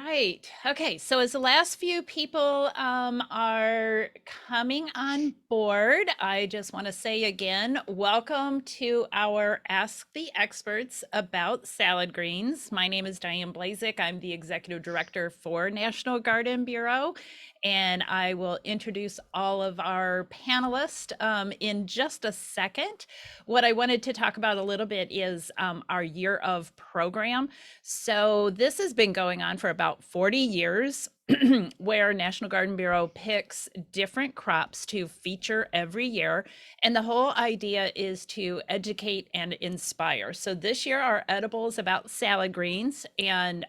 right. Okay. So as the last few people are coming on board, I just want to say again, welcome to our Ask the Experts about salad greens. My name is Diane Blazik. I'm the Executive Director for National Garden Bureau, and I will introduce all of our panelists in just a second. What I wanted to talk about a little bit is our year of program. So this has been going on for about 40 years, where National Garden Bureau picks different crops to feature every year. And the whole idea is to educate and inspire. So this year, our edible is about salad greens. And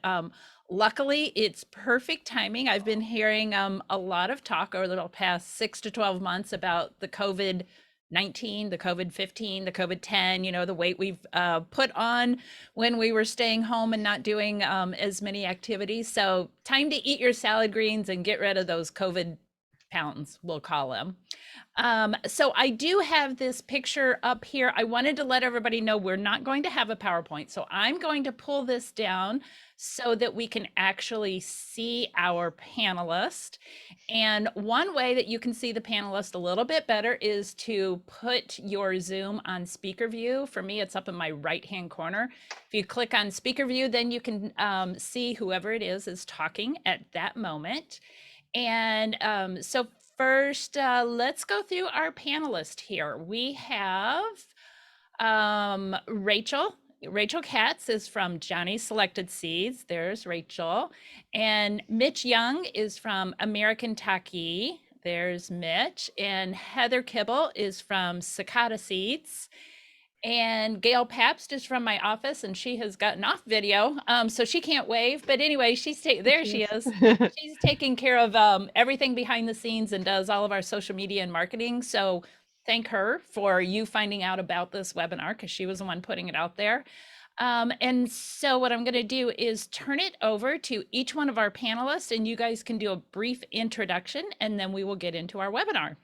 luckily, it's perfect timing. I've been hearing a lot of talk over the past 6 to 12 months about the COVID-19, the COVID-15, the COVID-10, the weight we've put on when we were staying home and not doing as many activities. So time to eat your salad greens and get rid of those COVID pounds, we'll call them. So I do have this picture up here. I wanted to let everybody know we're not going to have a PowerPoint. So I'm going to pull this down so that we can actually see our panelist. And one way that you can see the panelist a little bit better is to put your Zoom on speaker view. For me, it's up in my right-hand corner. If you click on speaker view, then you can see whoever it is talking at that moment. And so first, let's go through our panelists here. We have Rachel. Rachel Katz is from Johnny Selected Seeds. There's Rachel. And Mitch Young is from American Taki. There's Mitch. And Heather Kibble is from Cicada Seeds. And Gail Pabst is from my office, and she has gotten off video, so she can't wave. But anyway, there she is. She's taking care of everything behind the scenes and does all of our social media and marketing. So thank her for you finding out about this webinar, because she was the one putting it out there. And so what I'm going to do is turn it over to each one of our panelists, and you guys can do a brief introduction, and then we will get into our webinar.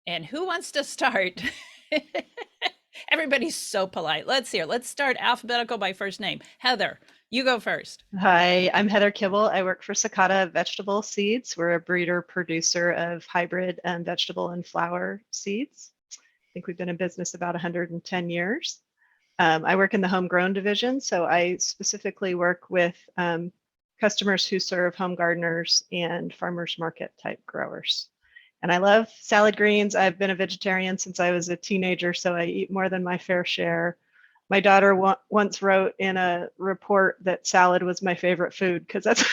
And who wants to start? Everybody's so polite. Let's start alphabetical by first name. Heather, you go first. Hi, I'm Heather Kibble. I work for Cicada Vegetable Seeds. We're a breeder producer of hybrid vegetable and flower seeds. I think we've been in business about 110 years. I work in the homegrown division, so I specifically work with customers who serve home gardeners and farmers market type growers. And I love salad greens. I've been a vegetarian since I was a teenager, so I eat more than my fair share. My daughter once wrote in a report that salad was my favorite food, because that's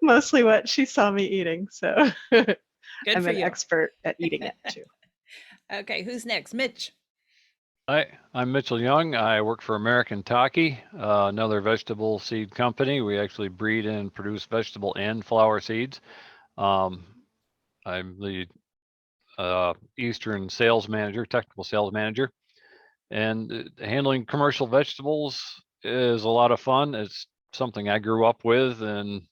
mostly what she saw me eating. So I'm an expert at eating it too. Okay, who's next? Mitch. Hi, I'm Mitchell Young. I work for American Taki, another vegetable seed company. We actually breed and produce vegetable and flower seeds. I'm the Eastern sales manager, technical sales manager, and handling commercial vegetables is a lot of fun. It's something I grew up with and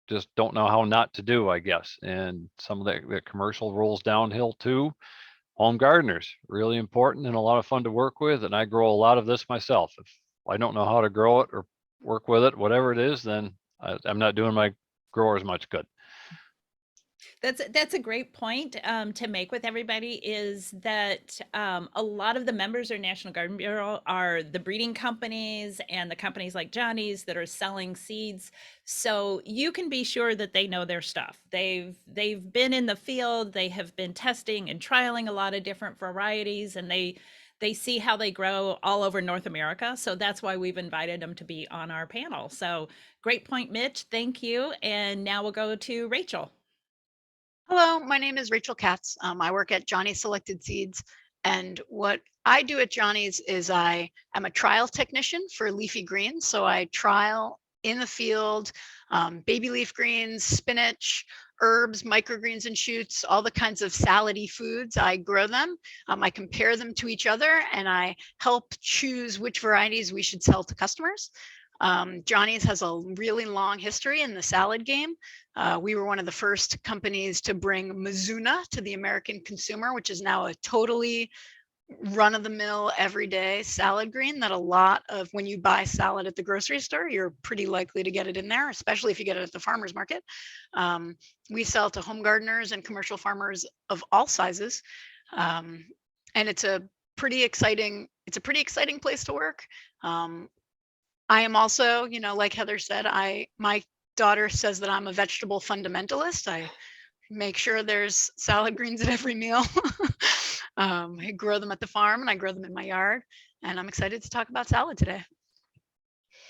just don't know how not to do, I guess. And some of the commercial rolls downhill too. Home gardeners, really important and a lot of fun to work with. And I grow a lot of this myself. If I don't know how to grow it or work with it, whatever it is, then I'm not doing my growers much good. That's a great point to make with everybody, is that a lot of the members of National Garden Bureau are the breeding companies and the companies like Johnny's that are selling seeds. So you can be sure that they know their stuff. They've been in the field, they have been testing and trialing a lot of different varieties, and they see how they grow all over North America. So that's why we've invited them to be on our panel. So great point, Mitch. Thank you. And now we'll go to Rachel. Hello, my name is Rachel Katz. I work at Johnny Selected Seeds. And what I do at Johnny's is I am a trial technician for leafy greens. So I trial in the field, baby leaf greens, spinach, herbs, microgreens and shoots, all the kinds of salady foods. I grow them. I compare them to each other, and I help choose which varieties we should sell to customers. Johnny's has a really long history in the salad game. We were one of the first companies to bring Mizuna to the American consumer, which is now a totally run-of-the-mill everyday salad green that a lot of, when you buy salad at the grocery store, you're pretty likely to get it in there, especially if you get it at the farmer's market. We sell to home gardeners and commercial farmers of all sizes. And it's a pretty exciting place to work. I am also, like Heather said, my daughter says that I'm a vegetable fundamentalist. I make sure there's salad greens at every meal. I grow them at the farm and I grow them in my yard, and I'm excited to talk about salad today.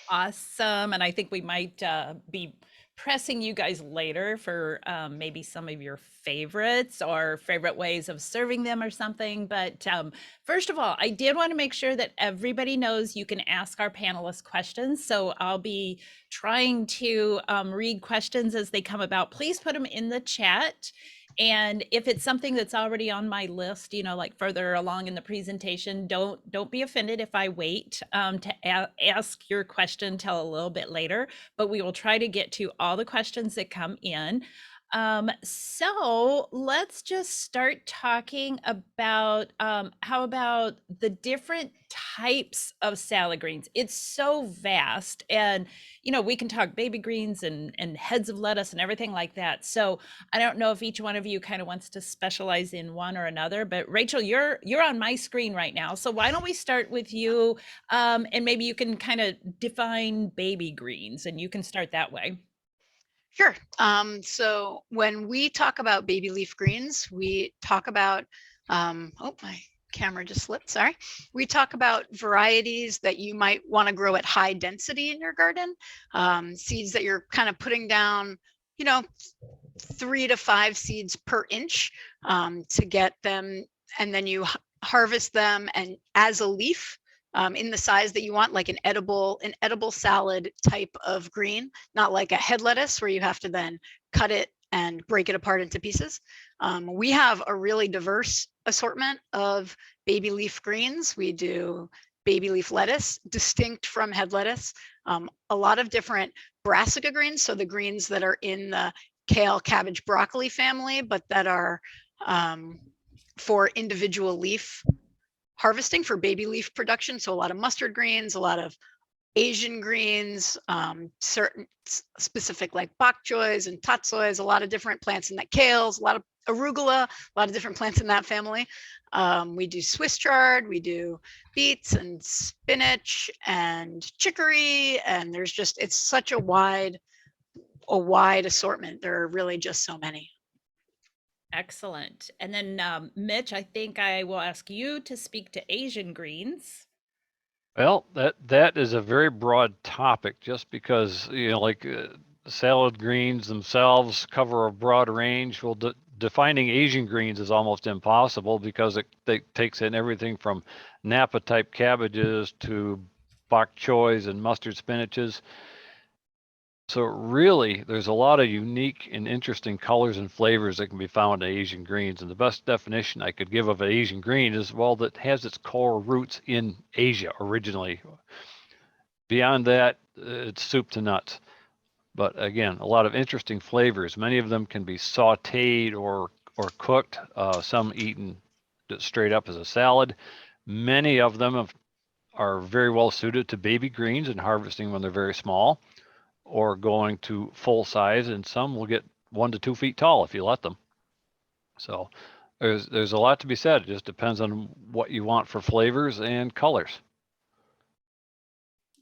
Awesome. And I think we might be pressing you guys later for maybe some of your favorites or favorite ways of serving them or something. But first of all, I did want to make sure that everybody knows you can ask our panelists questions. So I'll be trying to read questions as they come about. Please put them in the chat. And if it's something that's already on my list, like further along in the presentation, don't be offended if I wait to ask your question till a little bit later, but we will try to get to all the questions that come in. So let's just start talking about how about the different types of salad greens. It's so vast, and we can talk baby greens and heads of lettuce and everything like that. So I don't know if each one of you kind of wants to specialize in one or another, but Rachel, you're on my screen right now. So why don't we start with you, and maybe you can kind of define baby greens, and you can start that way. Sure. So when we talk about baby leaf greens, we talk about, oh, my camera just slipped, sorry. We talk about varieties that you might want to grow at high density in your garden, seeds that you're kind of putting down, 3 to 5 seeds per inch to get them, and then you harvest them and as a leaf in the size that you want, like an edible salad type of green, not like a head lettuce where you have to then cut it and break it apart into pieces. We have a really diverse assortment of baby leaf greens. We do baby leaf lettuce, distinct from head lettuce, a lot of different brassica greens, so the greens that are in the kale, cabbage, broccoli family, but that are for individual leaf harvesting for baby leaf production. So a lot of mustard greens, a lot of Asian greens, certain specific like bok choys and tatsoys, a lot of different plants in that, kales, a lot of arugula, a lot of different plants in that family. We do Swiss chard, we do beets and spinach and chicory, and there's just, it's such a wide assortment. There are really just so many. Excellent. And then Mitch, I think I will ask you to speak to Asian greens. Well, that is a very broad topic, just because like salad greens themselves cover a broad range. Well, defining Asian greens is almost impossible because it takes in everything from Napa type cabbages to bok choys and mustard spinaches. So really, there's a lot of unique and interesting colors and flavors that can be found in Asian greens. And the best definition I could give of an Asian green is, well, that has its core roots in Asia originally. Beyond that, it's soup to nuts. But again, a lot of interesting flavors. Many of them can be sautéed or cooked, some eaten straight up as a salad. Many of them are very well suited to baby greens and harvesting when they're very small, or going to full size, and some will get 1 to 2 feet tall if you let them. So there's a lot to be said. It just depends on what you want for flavors and colors.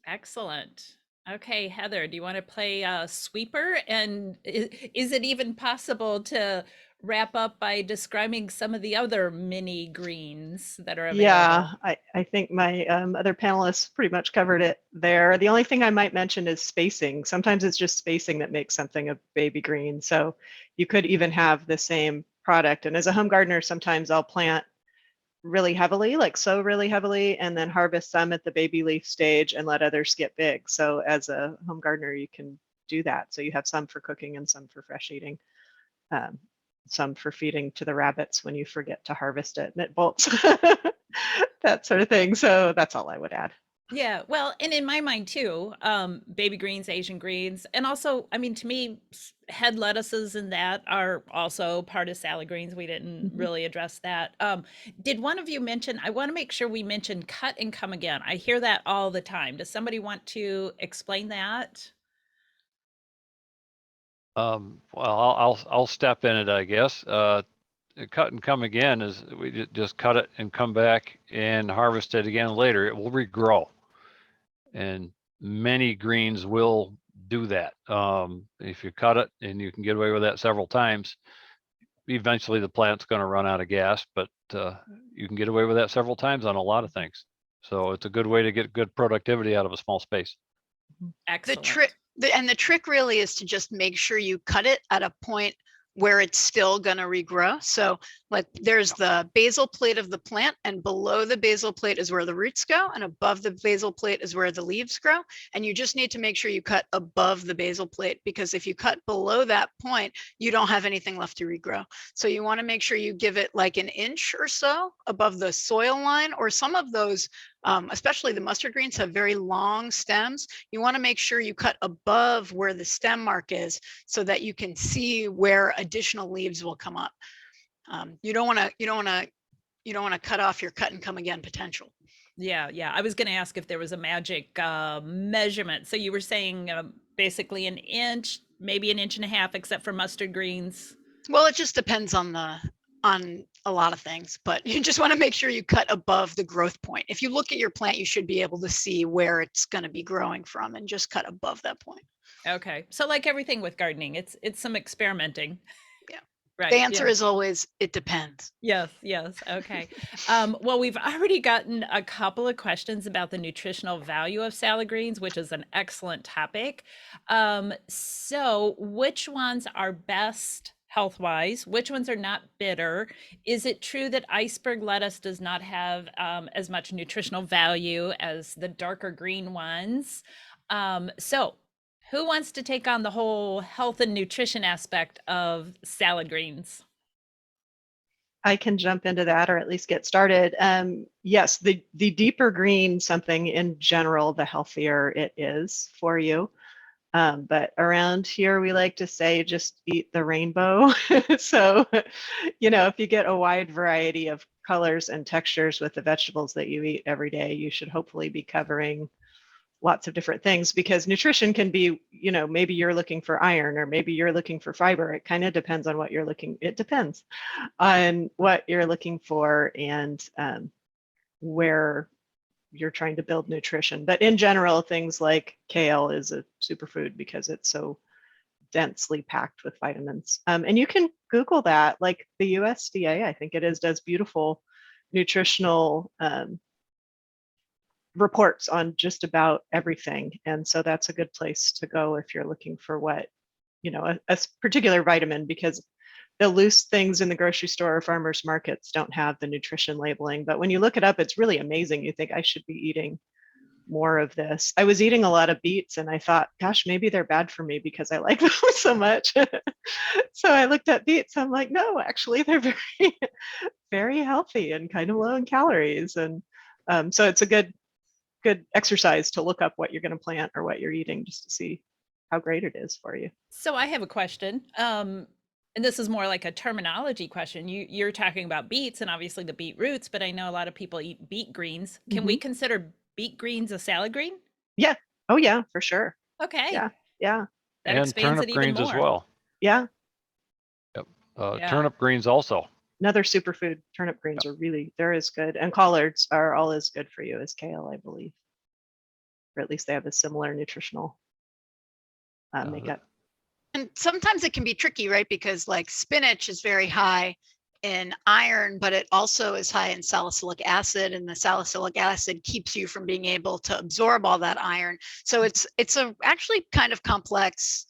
Excellent. Okay, Heather, do you want to play sweeper? And is it even possible to wrap up by describing some of the other mini greens that are available? Yeah, I think my other panelists pretty much covered it there. The only thing I might mention is spacing. Sometimes it's just spacing that makes something a baby green. So you could even have the same product. And as a home gardener, sometimes I'll plant really heavily, like sow really heavily, and then harvest some at the baby leaf stage and let others get big. So as a home gardener, you can do that. So you have some for cooking and some for fresh eating. Some for feeding to the rabbits when you forget to harvest it and it bolts, that sort of thing. So that's all I would add. Yeah, well, and in my mind too, baby greens, Asian greens, and also, I mean, to me, head lettuces and that are also part of salad greens. We didn't Mhm. really address that. Did one of you mention, I want to make sure we mention cut and come again. I hear that all the time. Does somebody want to explain that? Well, I'll step in it, I guess. Cut and come again is we just cut it and come back and harvest it again later. It will regrow, and many greens will do that. If you cut it and you can get away with that several times, eventually the plant's going to run out of gas, but you can get away with that several times on a lot of things. So it's a good way to get good productivity out of a small space. The Excellent. trick, the trick really is to just make sure you cut it at a point where it's still going to regrow. So like there's the basal plate of the plant, and below the basal plate is where the roots go, and above the basal plate is where the leaves grow. And you just need to make sure you cut above the basal plate, because if you cut below that point, you don't have anything left to regrow. So you want to make sure you give it like an inch or so above the soil line, or some of those, especially the mustard greens, have very long stems. You want to make sure you cut above where the stem mark is, so that you can see where additional leaves will come up. You don't want to cut off your cut and come again potential. Yeah, yeah. I was going to ask if there was a magic measurement. So you were saying basically an inch, maybe an inch and a half, except for mustard greens. Well, it just depends on a lot of things, but you just want to make sure you cut above the growth point. If you look at your plant, you should be able to see where it's going to be growing from, and just cut above that point. Okay. So like everything with gardening, it's some experimenting. Yeah. Right. The answer Yeah. is always, it depends. Yes, yes. Okay. Well, we've already gotten a couple of questions about the nutritional value of salad greens, which is an excellent topic. So which ones are best health-wise? Which ones are not bitter? Is it true that iceberg lettuce does not have as much nutritional value as the darker green ones? So who wants to take on the whole health and nutrition aspect of salad greens? I can jump into that, or at least get started. Yes, the deeper green something in general, the healthier it is for you. But around here, we like to say just eat the rainbow. So, if you get a wide variety of colors and textures with the vegetables that you eat every day, you should hopefully be covering lots of different things, because nutrition can be, maybe you're looking for iron, or maybe you're looking for fiber. It kind of depends on what you're looking. It depends on what you're looking for, and where you're trying to build nutrition. But in general, things like kale is a superfood because it's so densely packed with vitamins. And you can Google that, like the USDA, I think it is, does beautiful nutritional reports on just about everything. And so that's a good place to go if you're looking for what, a particular vitamin, because the loose things in the grocery store or farmers markets don't have the nutrition labeling. But when you look it up, it's really amazing. You think, I should be eating more of this. I was eating a lot of beets and I thought, gosh, maybe they're bad for me because I like them so much. So I looked at beets. I'm like, no, actually, they're very, very healthy and kind of low in calories. And so it's a good exercise to look up what you're going to plant or what you're eating, just to see how great it is for you. So I have a question. And this is more like a terminology question. You're talking about beets and obviously the beet roots, but I know a lot of people eat beet greens. Can we consider beet greens a salad green? Yeah. Oh yeah, for sure. Okay. Yeah. Yeah. That And expands turnip it even greens as more. well. Yeah. Yep. Yeah. Turnip greens also. Another superfood. Turnip greens Yep. are really, they're as good. And collards are all as good for you as kale, I believe. Or at least they have a similar nutritional makeup. And sometimes it can be tricky, right? Because like spinach is very high in iron, but it also is high in salicylic acid, and the salicylic acid keeps you from being able to absorb all that iron. So it's actually kind of complex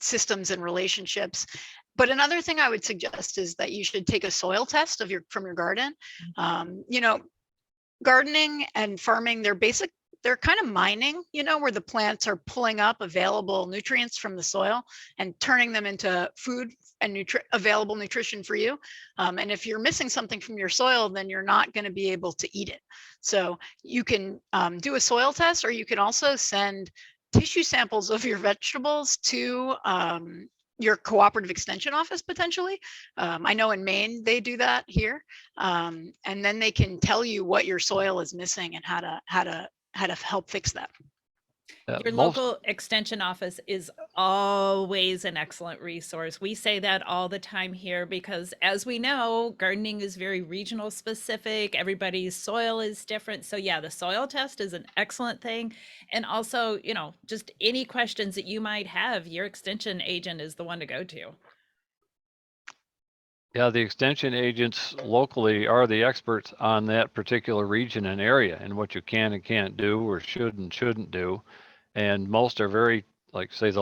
systems and relationships. But another thing I would suggest is that you should take a soil test from your garden. Gardening and farming, they're they're kind of mining, where the plants are pulling up available nutrients from the soil and turning them into food and available nutrition for you. And if you're missing something from your soil, then you're not going to be able to eat it. So you can do a soil test, or you can also send tissue samples of your vegetables to your cooperative extension office potentially. I know in Maine they do that here, and then they can tell you what your soil is missing and how to help fix that. Your local extension office is always an excellent resource. We say that all the time here because, as we know, gardening is very regional specific. Everybody's soil is different. So yeah, the soil test is an excellent thing. And also, just any questions that you might have, your extension agent is the one to go to. Yeah, the extension agents locally are the experts on that particular region and area and what you can and can't do or should and shouldn't do. And most are very, like say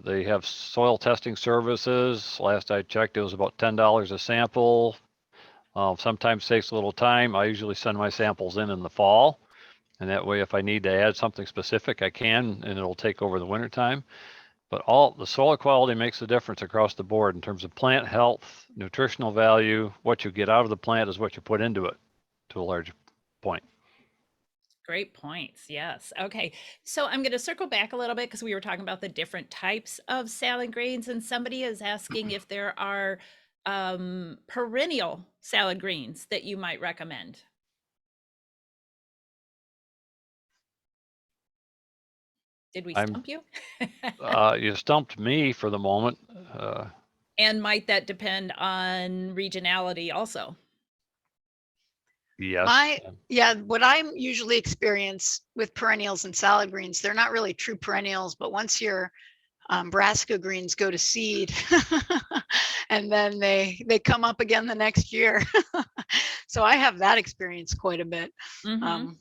they have soil testing services. Last I checked, it was about $10 a sample. Sometimes takes a little time. I usually send my samples in the fall. And that way, if I need to add something specific, I can, and it'll take over the winter time. But all the soil quality makes a difference across the board in terms of plant health, nutritional value. What you get out of the plant is what you put into it to a large point. Great points. Yes. Okay. So I'm going to circle back a little bit because we were talking about the different types of salad greens, and somebody is asking if there are perennial salad greens that you might recommend. Did we stump you? You stumped me for the moment. And might that depend on regionality also? Yes. What I'm usually experience with perennials and salad greens, they're not really true perennials, but once your brassica greens go to seed and then they come up again the next year. So I have that experience quite a bit,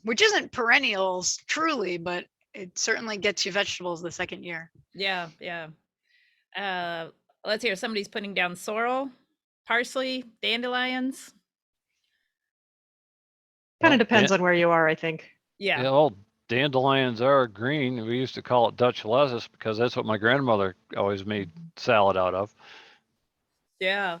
which isn't perennials truly, but it certainly gets you vegetables the second year. Yeah. Let's hear, somebody's putting down sorrel, parsley, dandelions. Kind of depends on where you are, I think. Yeah. Well, dandelions are green. We used to call it Dutch lettuce because that's what my grandmother always made salad out of. Yeah.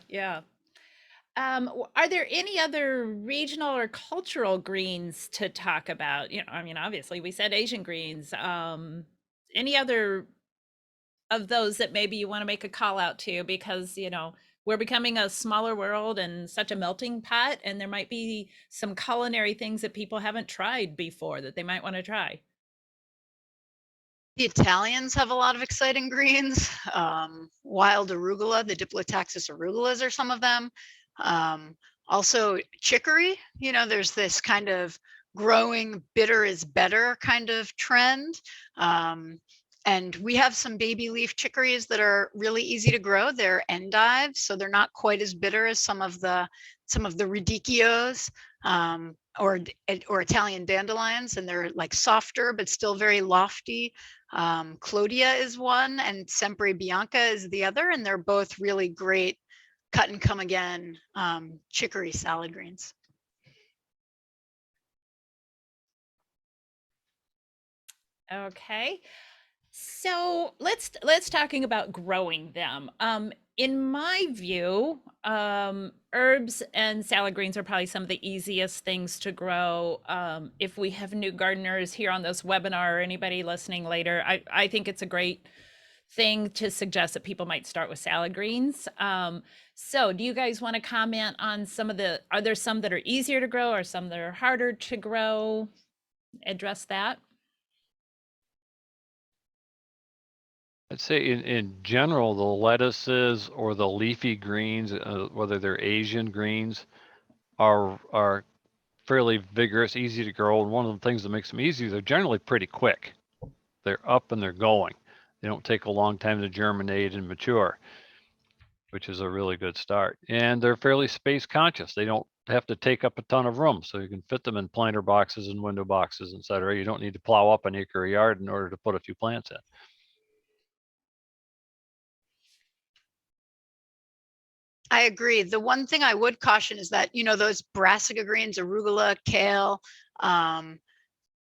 Are there any other regional or cultural greens to talk about? Obviously we said Asian greens. Any other of those that maybe you want to make a call out to, because we're becoming a smaller world and such a melting pot, and there might be some culinary things that people haven't tried before that they might want to try. The Italians have a lot of exciting greens. Wild arugula, the Diplotaxis arugulas are some of them. Also chicory, there's this kind of growing bitter is better kind of trend. And we have some baby leaf chicories that are really easy to grow. They're endives, so they're not quite as bitter as some of the radicchios or Italian dandelions, and they're like softer but still very lofty. Clodia is one, and Sempre Bianca is the other, and they're both really great cut and come again chicory salad greens. Okay. So let's talking about growing them. In my view, herbs and salad greens are probably some of the easiest things to grow. If we have new gardeners here on this webinar or anybody listening later, I think it's a great thing to suggest that people might start with salad greens. So do you guys want to comment on are there some that are easier to grow or some that are harder to grow? Address that. I'd say in general, the lettuces or the leafy greens, whether they're Asian greens, are fairly vigorous, easy to grow. And one of the things that makes them easy, they're generally pretty quick. They're up and they're going. They don't take a long time to germinate and mature, which is a really good start. And they're fairly space conscious. They don't have to take up a ton of room, so you can fit them in planter boxes and window boxes, etc. You don't need to plow up an acre yard in order to put a few plants in. I agree. The one thing I would caution is that, those brassica greens, arugula, kale,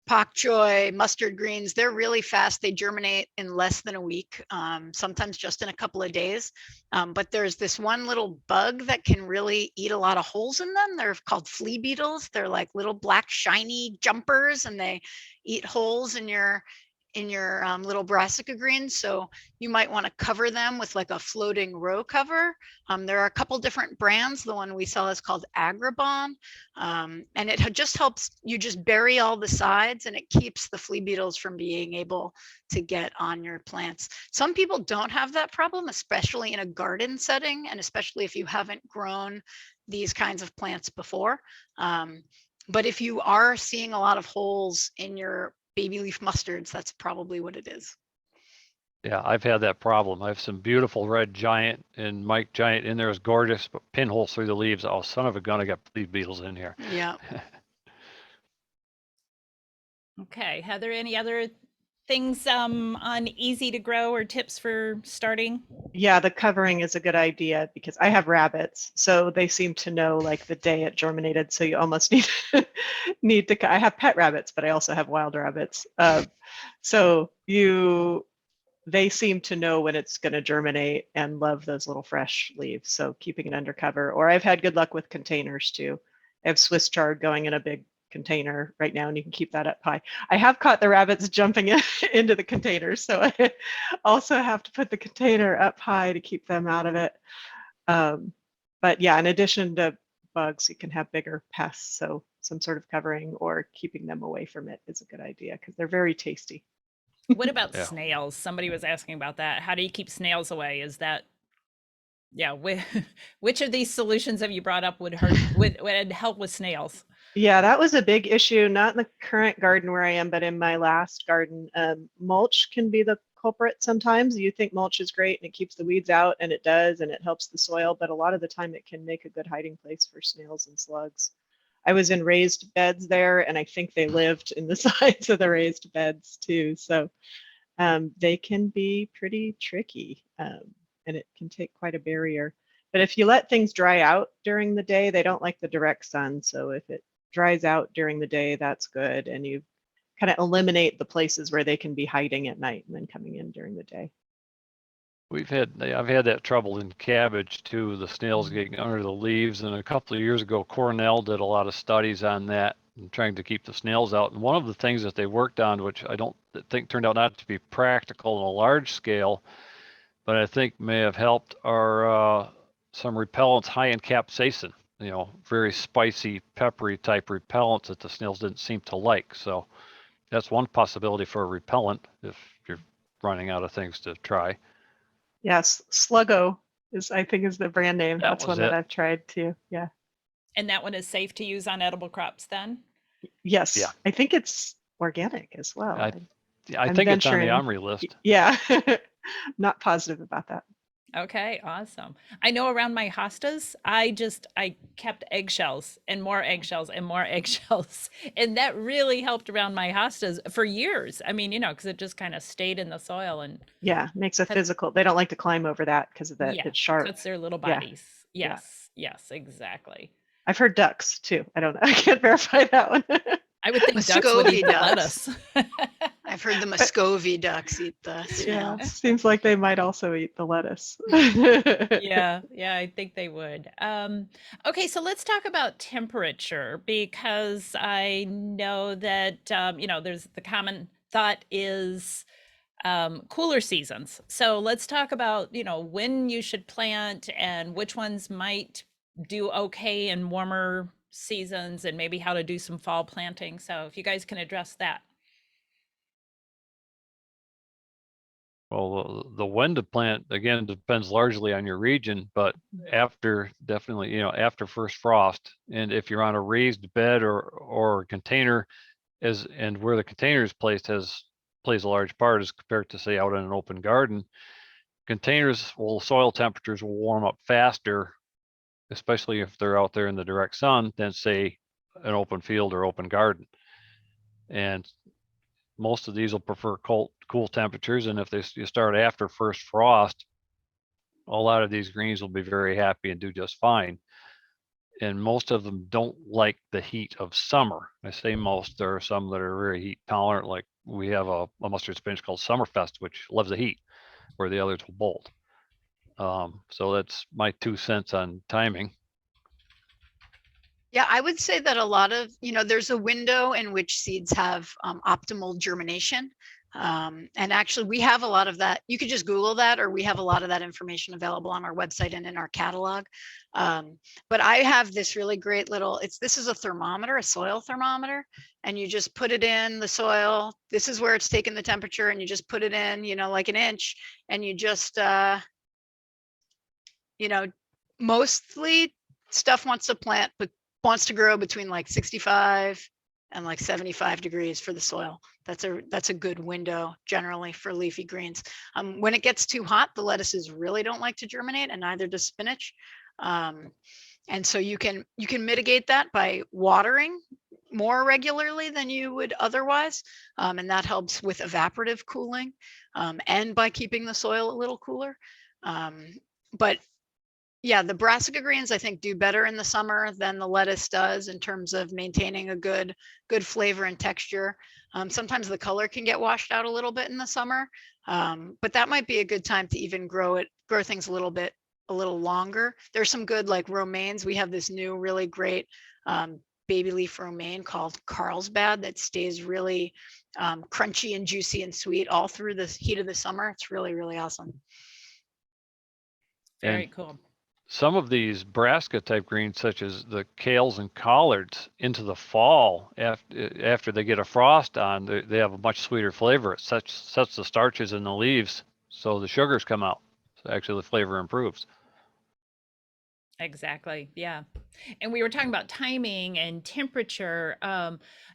Pak choy, mustard greens, they're really fast. They germinate in less than a week, sometimes just in a couple of days. But there's this one little bug that can really eat a lot of holes in them. They're called flea beetles. They're like little black shiny jumpers, and they eat holes in your little brassica greens. So you might want to cover them with like a floating row cover. There are a couple different brands. The one we sell is called Agribon. And it just helps you just bury all the sides, and it keeps the flea beetles from being able to get on your plants. Some people don't have that problem, especially in a garden setting, and especially if you haven't grown these kinds of plants before. But if you are seeing a lot of holes in your baby leaf mustards, that's probably what it is. Yeah, I've had that problem. I have some beautiful red giant, and Mike Giant in there is gorgeous, but pinholes through the leaves. Oh, son of a gun, I got flea beetles in here. Yeah. Okay, Heather, any other things on easy to grow or tips for starting? Yeah, the covering is a good idea because I have rabbits, so they seem to know like the day it germinated. So you almost need to. I have pet rabbits, but I also have wild rabbits. So they seem to know when it's going to germinate and love those little fresh leaves. So keeping it under cover. Or I've had good luck with containers too. I have Swiss chard going in a big container right now, and you can keep that up high. I have caught the rabbits jumping into the containers, so I also have to put the container up high to keep them out of it. But yeah, in addition to bugs, you can have bigger pests, so some sort of covering or keeping them away from it is a good idea because they're very tasty. What about Yeah. snails? Somebody was asking about that. How do you keep snails away? Is that, yeah, which of these solutions have you brought up would help with snails? Yeah, that was a big issue, not in the current garden where I am, but in my last garden. Mulch can be the culprit sometimes. You think mulch is great and it keeps the weeds out, and it does, and it helps the soil, but a lot of the time it can make a good hiding place for snails and slugs. I was in raised beds there, and I think they lived in the sides of the raised beds too. So they can be pretty tricky, and it can take quite a barrier. But if you let things dry out during the day, they don't like the direct sun. So if it dries out during the day, that's good. And you kind of eliminate the places where they can be hiding at night and then coming in during the day. I've had that trouble in cabbage too, the snails getting under the leaves. And a couple of years ago, Cornell did a lot of studies on that and trying to keep the snails out. And one of the things that they worked on, which I don't think turned out not to be practical on a large scale, but I think may have helped, are some repellents high in capsaicin, very spicy, peppery type repellents that the snails didn't seem to like. So that's one possibility for a repellent if you're running out of things to try. Yes, Sluggo I think is the brand name. That That's was one that it. I've tried too. Yeah. And that one is safe to use on edible crops then? Yes. Yeah. I think it's organic as well. I I'm think it's on the venturing- OMRI list. Yeah. Not positive about that. Okay, awesome. I know around my hostas, I kept eggshells and more eggshells and more eggshells. And that really helped around my hostas for years. I mean, because it just kind of stayed in the soil and Yeah, makes a physical. They don't like to climb over that because of that. yeah, It's sharp. that's their little Yeah. bodies. Yes, yes, exactly. I've heard ducks too. I don't know. I can't verify that one. I would think ducks would Muscovy eat the ducks. lettuce. I've heard the Muscovy ducks eat the Yeah, snails. seems like they might also eat the lettuce. Yeah, I think they would. Okay, so let's talk about temperature because I know that there's the common thought is cooler seasons. So let's talk about when you should plant and which ones might do okay in warmer seasons, and maybe how to do some fall planting. So if you guys can address that. Well, the when to plant, again, depends largely on your region, but after first frost. And if you're on a raised bed or container, and where the container is placed plays a large part as compared to, say, out in an open garden. Containers, soil temperatures will warm up faster, especially if they're out there in the direct sun, than, say, an open field or open garden. And most of these will prefer cool temperatures. And if you start after first frost, a lot of these greens will be very happy and do just fine. and most of them don't like the heat of summer. I say most, there are some that are very heat tolerant, like we have a mustard spinach called Summerfest, which loves the heat, where the others will bolt. So that's my 2 cents on timing. Yeah, I would say that a lot of, there's a window in which seeds have optimal germination. And actually, we have a lot of that. You could just Google that, or we have a lot of that information available on our website and in our catalog. But I have this really great little, this is a thermometer, a soil thermometer, and you just put it in the soil. This is where it's taking the temperature, and you just put it in, like an inch, and you just, mostly stuff wants to plant, but wants to grow between like 65 and like 75 degrees for the soil. That's a good window generally for leafy greens. When it gets too hot, the lettuces really don't like to germinate, and neither does spinach. And so you can mitigate that by watering more regularly than you would otherwise. And that helps with evaporative cooling, and by keeping the soil a little cooler. But yeah, the brassica greens I think do better in the summer than the lettuce does in terms of maintaining a good flavor and texture. Sometimes the color can get washed out a little bit in the summer, but that might be a good time to even grow things a little longer. There's some good like romaines. We have this new really great baby leaf romaine called Carlsbad that stays really crunchy and juicy and sweet all through the heat of the summer. It's really, really awesome. Very And cool. some of these brassica type greens, such as the kales and collards, into the fall, after they get a frost on, they have a much sweeter flavor. It sets the starches in the leaves, so the sugars come out. So actually the flavor improves. Exactly. Yeah. And we were talking about timing and temperature.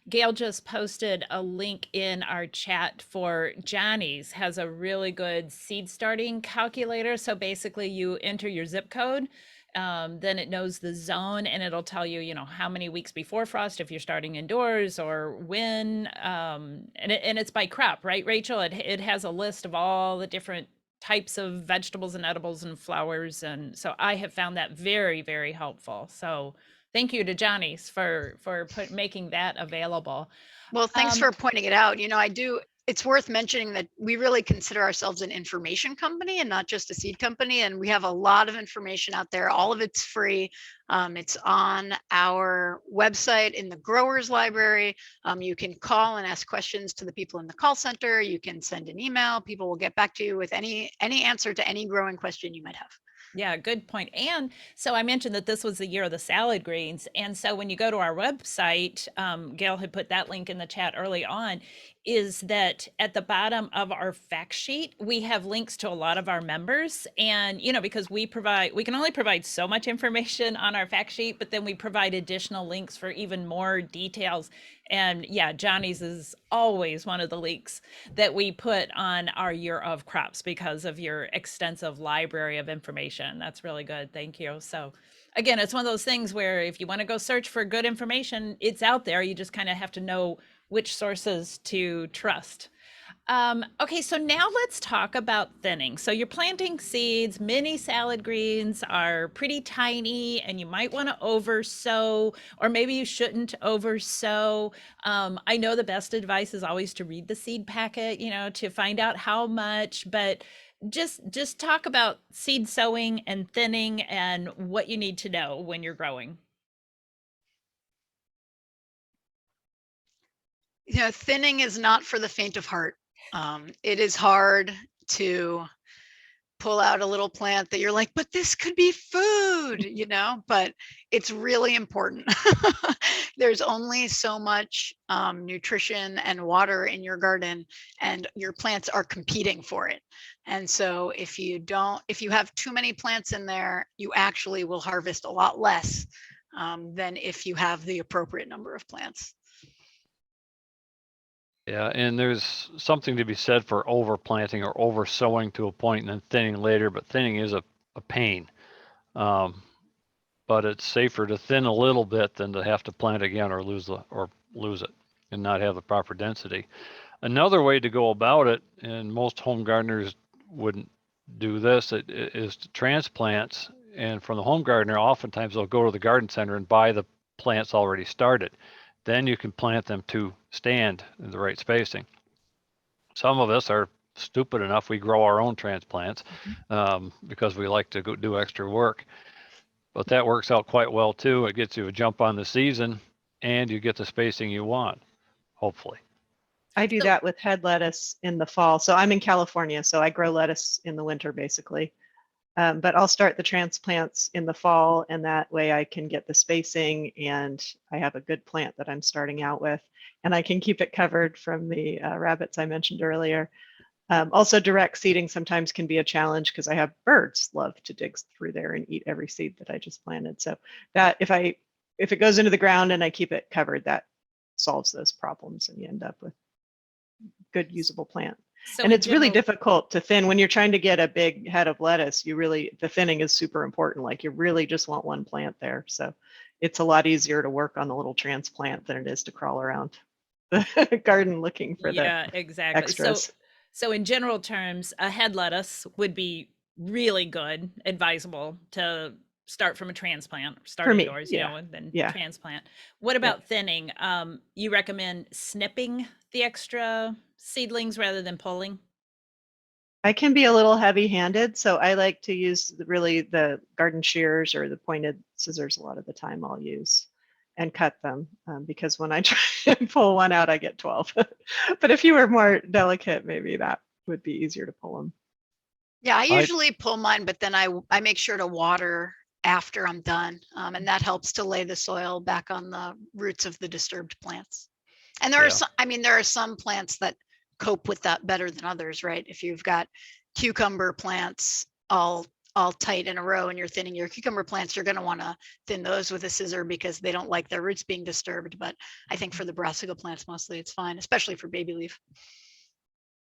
Gail just posted a link in our chat for Johnny's, has a really good seed starting calculator. So basically you enter your zip code, then it knows the zone, and it'll tell you, how many weeks before frost, if you're starting indoors, or when, and it's by crop, right, Rachel? It has a list of all the different types of vegetables and edibles and flowers, and so I have found that very, very helpful. So thank you to Johnny's for making that available. Well, thanks for pointing it out. It's worth mentioning that we really consider ourselves an information company and not just a seed company. And we have a lot of information out there. All of it's free. It's on our website in the growers library. You can call and ask questions to the people in the call center. You can send an email. People will get back to you with any answer to any growing question you might have. Yeah, good point. And so I mentioned that this was the year of the salad greens. And so when you go to our website, Gail had put that link in the chat early on, is that at the bottom of our fact sheet, we have links to a lot of our members. And, because we can only provide so much information on our fact sheet, but then we provide additional links for even more details. And yeah, Johnny's is always one of the links that we put on our year of crops because of your extensive library of information. That's really good. Thank you. So again, it's one of those things where if you want to go search for good information, it's out there. You just kind of have to know which sources to trust. Okay, so now let's talk about thinning. So you're planting seeds. Mini salad greens are pretty tiny, and you might want to oversow, or maybe you shouldn't oversow. I know the best advice is always to read the seed packet, to find out how much, but just talk about seed sowing and thinning and what you need to know when you're growing. Thinning is not for the faint of heart. It is hard to pull out a little plant that you're like, but this could be food, but it's really important. There's only so much nutrition and water in your garden, and your plants are competing for it. And so if you have too many plants in there, you actually will harvest a lot less than if you have the appropriate number of plants. Yeah, and there's something to be said for overplanting or oversowing to a point and then thinning later, but thinning is a pain. But it's safer to thin a little bit than to have to plant again or lose it and not have the proper density. Another way to go about it, and most home gardeners wouldn't do this, is transplants, And from the home gardener, oftentimes they'll go to the garden center and buy the plants already started. Then you can plant them to stand in the right spacing. Some of us are stupid enough, we grow our own transplants because we like to go do extra work. But that works out quite well too. It gets you a jump on the season and you get the spacing you want, hopefully. I do So- that with head lettuce in the fall. So I'm in California, so I grow lettuce in the winter basically. But I'll start the transplants in the fall, and that way I can get the spacing and I have a good plant that I'm starting out with, and I can keep it covered from the rabbits I mentioned earlier. Also, direct seeding sometimes can be a challenge because I have birds love to dig through there and eat every seed that I just planted. So that if it goes into the ground and I keep it covered, that solves those problems, and you end up with good usable plant. So And in it's really general- difficult to thin when you're trying to get a big head of lettuce. The thinning is super important. Like you really just want one plant there. So it's a lot easier to work on the little transplant than it is to crawl around the garden looking for Yeah, the exactly. extras. So in general terms, a head lettuce would be really good, advisable to start from a transplant, start me, indoors, yeah, and then yeah. transplant. What about thinning? You recommend snipping the extra seedlings rather than pulling? I can be a little heavy-handed, so I like to use the garden shears or the pointed scissors a lot of the time I'll use and cut them because when I try and pull one out, I get 12. But if you were more delicate, maybe that would be easier to pull them. Yeah, I usually pull mine, but then I make sure to water after I'm done. And that helps to lay the soil back on the roots of the disturbed plants. And there are some, there are some plants that cope with that better than others, right? If you've got cucumber plants all tight in a row and you're thinning your cucumber plants, you're going to want to thin those with a scissor because they don't like their roots being disturbed. But I think for the brassica plants, mostly it's fine, especially for baby leaf.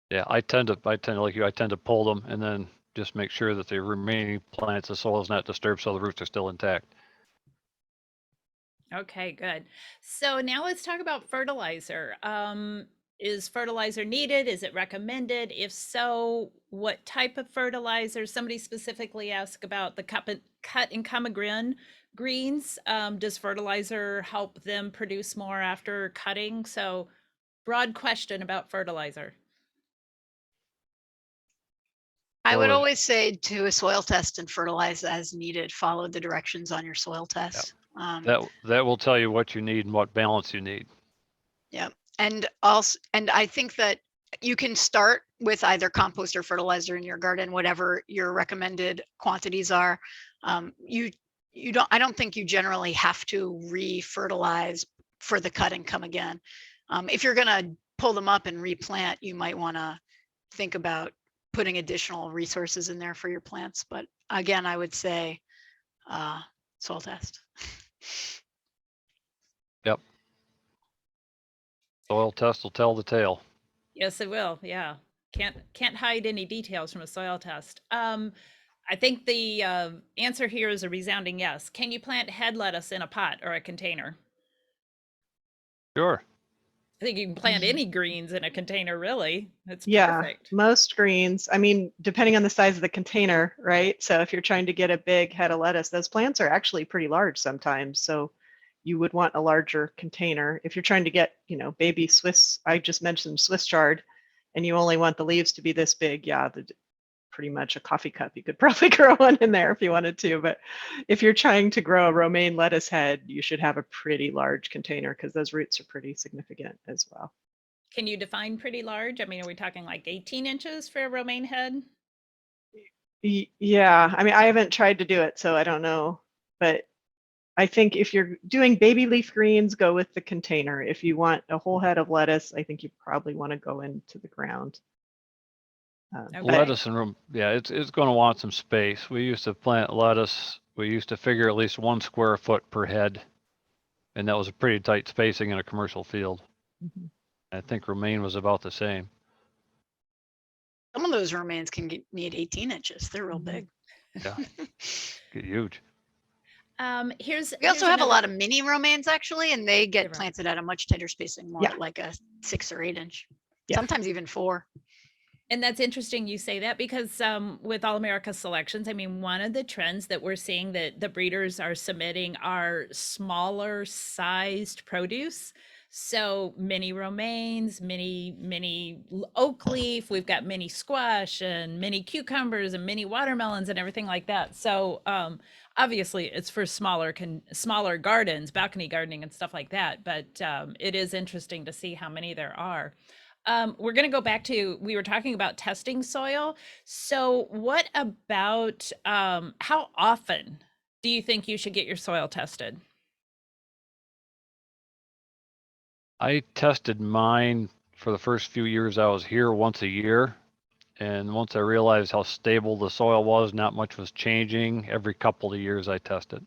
Yeah, I tend to pull them and then just make sure that the remaining plants, the soil is not disturbed, so the roots are still intact. Okay, good. So now let's talk about fertilizer. Is fertilizer needed? Is it recommended? If so, what type of fertilizer? Somebody specifically asked about the cut and come greens. Does fertilizer help them produce more after cutting? So broad question about fertilizer. I would Well, always say do a soil test and fertilize as needed. Follow the directions on your soil test. that will tell you what you need and what balance you need. Yeah. And I think that you can start with either compost or fertilizer in your garden, whatever your recommended quantities are. I don't think you generally have to re-fertilize for the cut and come again. If you're going to pull them up and replant, you might want to think about putting additional resources in there for your plants. But again, I would say soil test. Yep. Soil test will tell the tale. Yes, it will. Yeah. Can't hide any details from a soil test. I think the answer here is a resounding yes. Can you plant head lettuce in a pot or a container? Sure. I think you can plant any greens in a container, really. It's Yeah, perfect. most greens, depending on the size of the container, right? So if you're trying to get a big head of lettuce, those plants are actually pretty large sometimes. So you would want a larger container. If you're trying to get, baby Swiss, I just mentioned Swiss chard, and you only want the leaves to be this big, pretty much a coffee cup. You could probably grow one in there if you wanted to. But if you're trying to grow a romaine lettuce head, you should have a pretty large container because those roots are pretty significant as well. Can you define pretty large? Are we talking like 18 inches for a romaine head? Yeah, I haven't tried to do it, so I don't know. But I think if you're doing baby leaf greens, go with the container. If you want a whole head of lettuce, I think you probably want to go into the ground. Okay. Lettuce and it's going to want some space. We used to plant lettuce. We used to figure at least 1 square foot per head, and that was a pretty tight spacing in a commercial field. Mhm. I think romaine was about the same. Some of those romaines can need 18 inches. They're real big. Yeah, get huge. We also have a lot of mini romaines actually, and they get Different. planted at a much tighter spacing, more Yeah. like a 6 or 8 inch, Yeah. sometimes even 4. And that's interesting you say that because with All America selections, I mean, one of the trends that we're seeing that the breeders are submitting are smaller sized produce. So mini romaines, mini oak leaf, we've got mini squash and mini cucumbers and mini watermelons and everything like that. So obviously it's for smaller gardens, balcony gardening and stuff like that. But it is interesting to see how many there are. We're going to go back to, we were talking about testing soil. So what about how often do you think you should get your soil tested? I tested mine for the first few years I was here once a year. And once I realized how stable the soil was, not much was changing. Every couple of years I tested.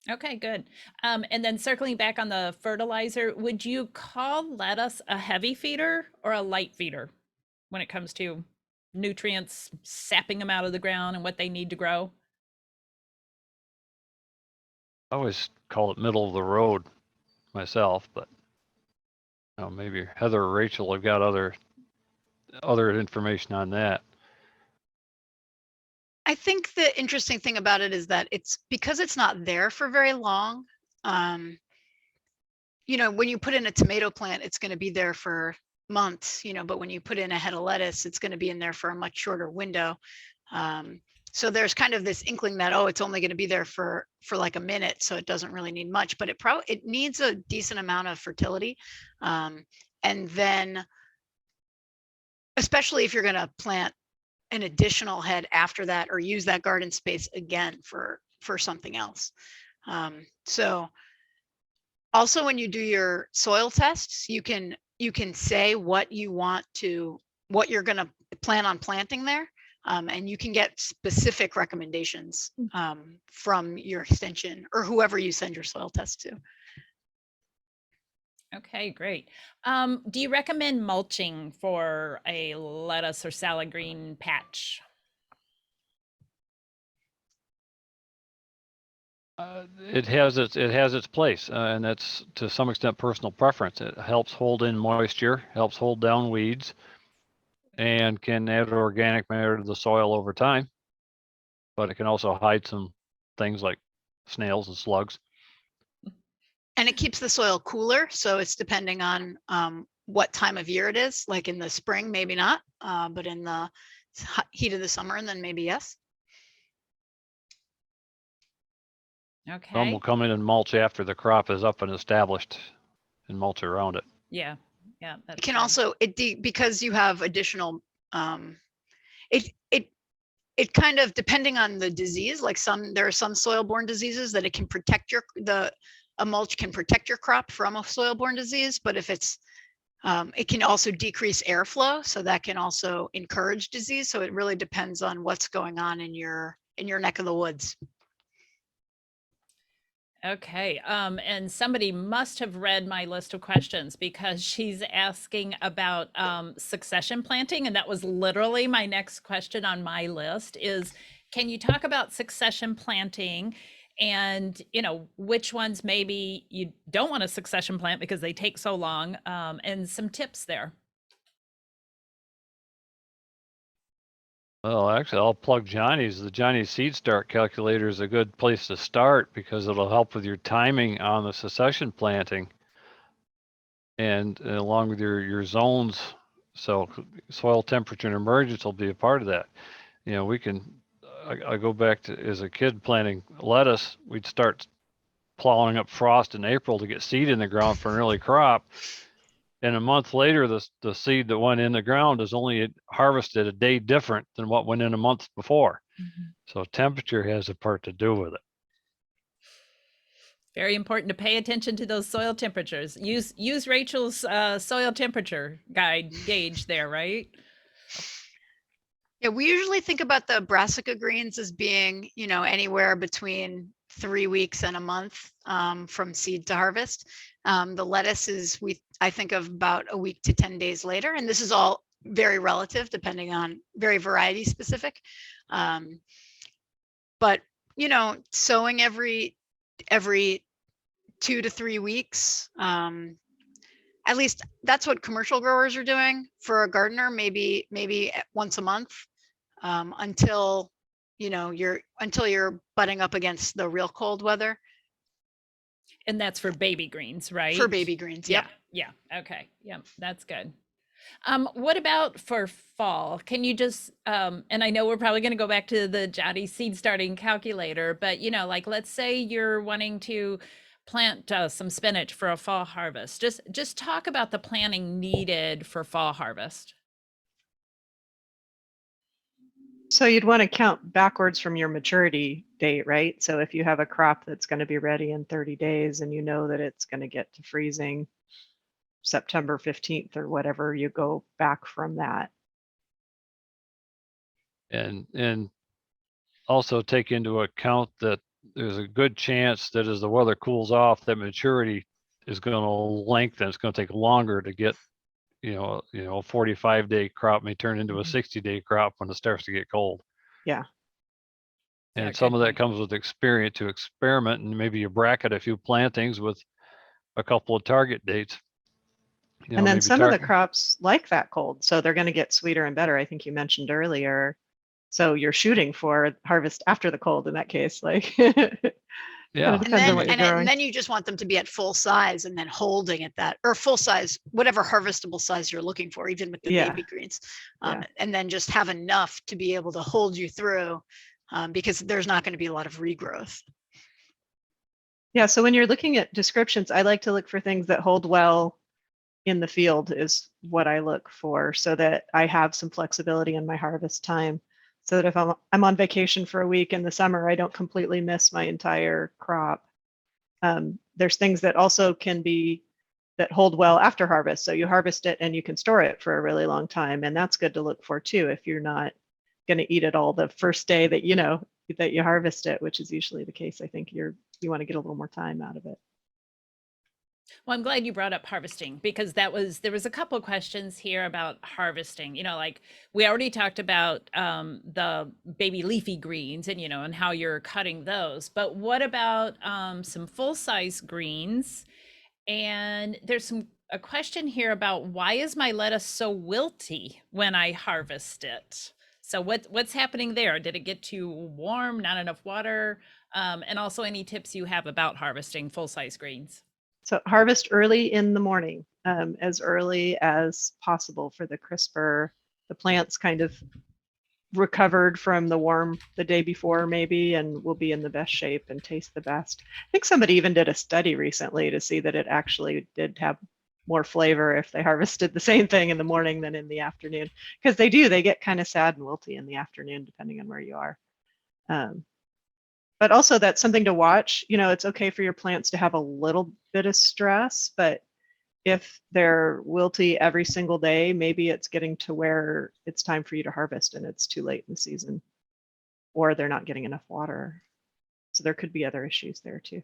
Okay, good. And then circling back on the fertilizer, would you call lettuce a heavy feeder or a light feeder when it comes to nutrients, sapping them out of the ground and what they need to grow? I always call it middle of the road myself, but maybe Heather or Rachel have got other information on that. I think the interesting thing about it is that it's because it's not there for very long. You know, when you put in a tomato plant, it's going to be there for months, you know, but when you put in a head of lettuce, it's going to be in there for a much shorter window. So there's kind of this inkling that, oh, it's only going to be there for like a minute, so it doesn't really need much, but it needs a decent amount of fertility. And then especially if you're going to plant an additional head after that or use that garden space again for something else. So also when you do your soil tests, you can say what you're going to plan on planting there. And you can get specific recommendations from your extension or whoever you send your soil test to. Okay, great. Do you recommend mulching for a lettuce or salad green patch? It has its place, and that's to some extent personal preference. It helps hold in moisture, helps hold down weeds, and can add organic matter to the soil over time. But it can also hide some things like snails and slugs. And it keeps the soil cooler, so it's depending on what time of year it is. Like in the spring, maybe not, but in the heat of the summer, and then maybe yes. Some Okay. will come in and mulch after the crop is up and established, and mulch around it. Yeah. Yeah. It can also because you have additional. It kind of depending on the disease. Like there are some soil-borne diseases that it can protect a mulch can protect your crop from a soil-borne disease, but if it's it can also decrease airflow, so that can also encourage disease. So it really depends on what's going on in your neck of the woods. Okay. And somebody must have read my list of questions because she's asking about succession planting. And that was literally my next question on my list is, can you talk about succession planting and, you know, which ones maybe you don't want to succession plant because they take so long, and some tips there? Well, actually, I'll plug Johnny's. The Johnny's Seed Start Calculator is a good place to start because it'll help with your timing on the succession planting and along with your zones. So soil temperature and emergence will be a part of that. You know, I go back to as a kid planting lettuce, we'd start plowing up frost in April to get seed in the ground for an early crop. And a month later, the seed that went in the ground is only harvested a day different than what went in a month before. Mhm. So temperature has a part to do with it. Very important to pay attention to those soil temperatures. Use Rachel's soil temperature gauge there, right? Yeah, we usually think about the brassica greens as being, you know, anywhere between 3 weeks and a month from seed to harvest. The lettuce is I think of about a week to 10 days later, and this is all very relative, depending on very variety specific. But you know, sowing every 2 to 3 weeks. at least that's what commercial growers are doing. For a gardener, maybe once a month, until you're butting up against the real cold weather. And that's for baby greens, right? For baby greens, yep. Yeah. Okay. Yep. That's good. What about for fall? Can you just, and I know we're probably going to go back to the Johnny seed starting calculator, but like let's say you're wanting to plant some spinach for a fall harvest. Just talk about the planning needed for fall harvest. So you'd want to count backwards from your maturity date, right? So if you have a crop that's going to be ready in 30 days and you know that it's going to get to freezing September 15th or whatever, you go back from that. And also take into account that there's a good chance that as the weather cools off, that maturity is going to lengthen. It's going to take longer to get, a 45-day crop may turn into a 60-day crop when it starts to get cold. Yeah. And Yeah, some good of that point. comes with experience to experiment, and maybe you bracket a few plantings with a couple of target dates. And then some of the crops like that cold, so they're going to get sweeter and better. I think you mentioned earlier. So you're shooting for harvest after the cold in that case, like Yeah. It depends on what you're growing. And then you just want them to be at full size and then holding at that, or full size, whatever harvestable size you're looking for, even with the baby greens. And then just have enough to be able to hold you through, because there's not going to be a lot of regrowth. Yeah, so when you're looking at descriptions, I like to look for things that hold well in the field is what I look for, so that I have some flexibility in my harvest time. So that if I'm on vacation for a week in the summer, I don't completely miss my entire crop. There's things that also can be that hold well after harvest. So you harvest it and you can store it for a really long time. And that's good to look for too, if you're not going to eat it all the first day that that you harvest it, which is usually the case. I think you want to get a little more time out of it. Well, I'm glad you brought up harvesting, because there was a couple of questions here about harvesting. Like we already talked about the baby leafy greens and how you're cutting those. But what about some full size greens? And there's a question here about, why is my lettuce so wilty when I harvest it? So what's happening there? Did it get too warm? Not enough water? And also any tips you have about harvesting full size greens? So harvest early in the morning, as early as possible for the crisper. The plant's kind of recovered from the warm the day before maybe, and will be in the best shape and taste the best. I think somebody even did a study recently to see that it actually did have more flavor if they harvested the same thing in the morning than in the afternoon, because they get kind of sad and wilty in the afternoon depending on where you are. But also that's something to watch. It's okay for your plants to have a little bit of stress, but if they're wilty every single day, maybe it's getting to where it's time for you to harvest and it's too late in the season, or they're not getting enough water. So there could be other issues there too.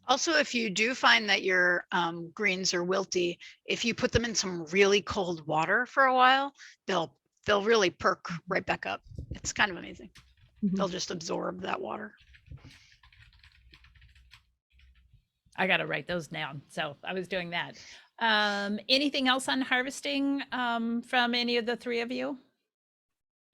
Also, if you do find that your greens are wilty, if you put them in some really cold water for a while, they'll really perk right back up. It's kind of amazing. Mm-hmm. They'll just absorb that water. I got to write those down. So I was doing that. Anything else on harvesting from any of the three of you?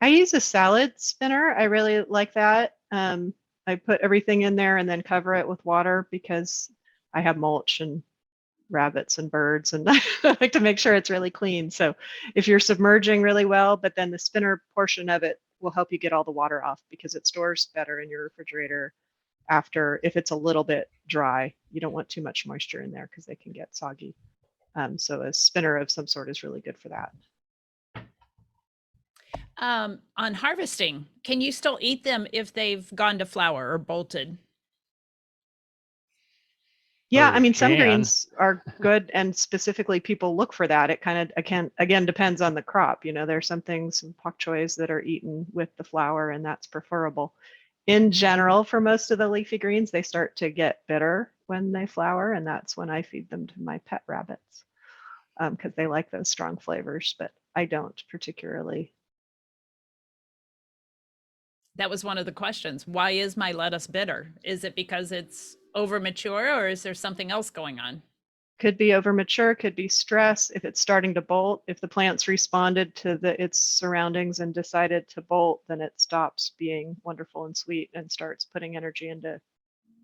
I use a salad spinner. I really like that. I put everything in there and then cover it with water because I have mulch and rabbits and birds, and I like to make sure it's really clean. So if you're submerging really well, but then the spinner portion of it will help you get all the water off, because it stores better in your refrigerator after, if it's a little bit dry. You don't want too much moisture in there because they can get soggy. So a spinner of some sort is really good for that. On harvesting, can you still eat them if they've gone to flower or bolted? Yeah, I mean, some greens are good, and specifically people look for that. It kind of, again, depends on the crop. There's some things, some pak choys that are eaten with the flower, and that's preferable. In general, for most of the leafy greens, they start to get bitter when they flower, and that's when I feed them to my pet rabbits, because they like those strong flavors, but I don't particularly. That was one of the questions. Why is my lettuce bitter? Is it because it's over mature, or is there something else going on? Could be over mature, could be stress. If it's starting to bolt, if the plant's responded to its surroundings and decided to bolt, then it stops being wonderful and sweet and starts putting energy into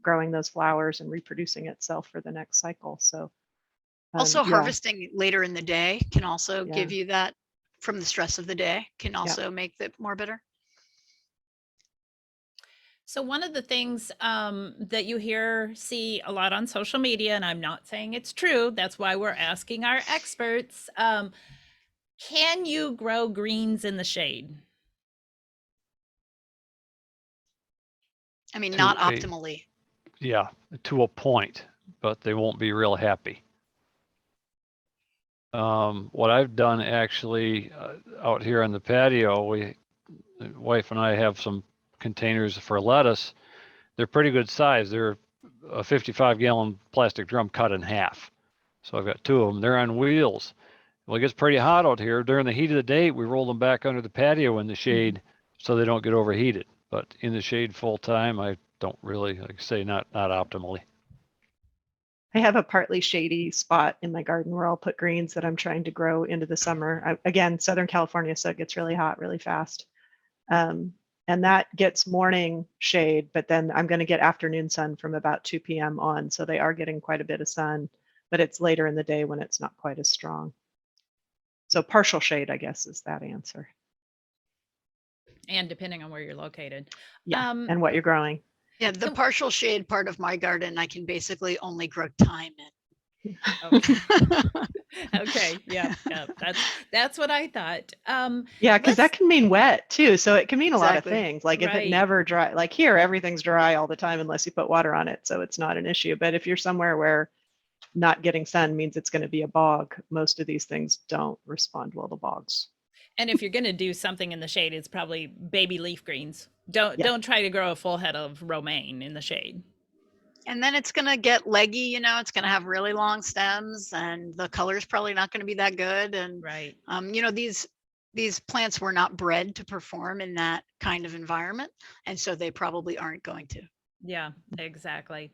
growing those flowers and reproducing itself for the next cycle. So Also, yeah, harvesting later in the day can also Yeah. give you that from the stress of the day, can also make it more bitter. So one of the things that you see a lot on social media, and I'm not saying it's true, that's why we're asking our experts, can you grow greens in the shade? I mean, To not a- optimally. Yeah, to a point, but they won't be real happy. What I've done actually out here on the patio, the wife and I have some containers for lettuce. They're pretty good size. They're a 55-gallon plastic drum cut in half. So I've got 2 of them. They're on wheels. Well, it gets pretty hot out here. During the heat of the day, we roll them back under the patio in the shade so they don't get overheated. But in the shade full time, I don't really, like I say, not optimally. I have a partly shady spot in my garden where I'll put greens that I'm trying to grow into the summer. Again, Southern California, so it gets really hot really fast. And that gets morning shade, but then I'm going to get afternoon sun from about 2 p.m. on. So they are getting quite a bit of sun, but it's later in the day when it's not quite as strong. So partial shade, I guess, is that answer. And depending on where you're located. Yeah, and what you're growing. Yeah, the So- partial shade part of my garden, I can basically only grow thyme in. Okay. Okay. Yeah. That's what I thought. Yeah, because that can mean wet too. So it can mean a lot of Exactly. things. Like if Right. it never dry, like here, everything's dry all the time unless you put water on it. So it's not an issue. But if you're somewhere where not getting sun means it's going to be a bog, most of these things don't respond well to bogs. And if you're going to do something in the shade, it's probably baby leaf greens. Don't try to grow a full head of romaine in the shade. And then it's going to get leggy, you know, it's going to have really long stems and the color's probably not going to be that good. And, Right. you know, these plants were not bred to perform in that kind of environment. And so they probably aren't going to. Yeah, exactly.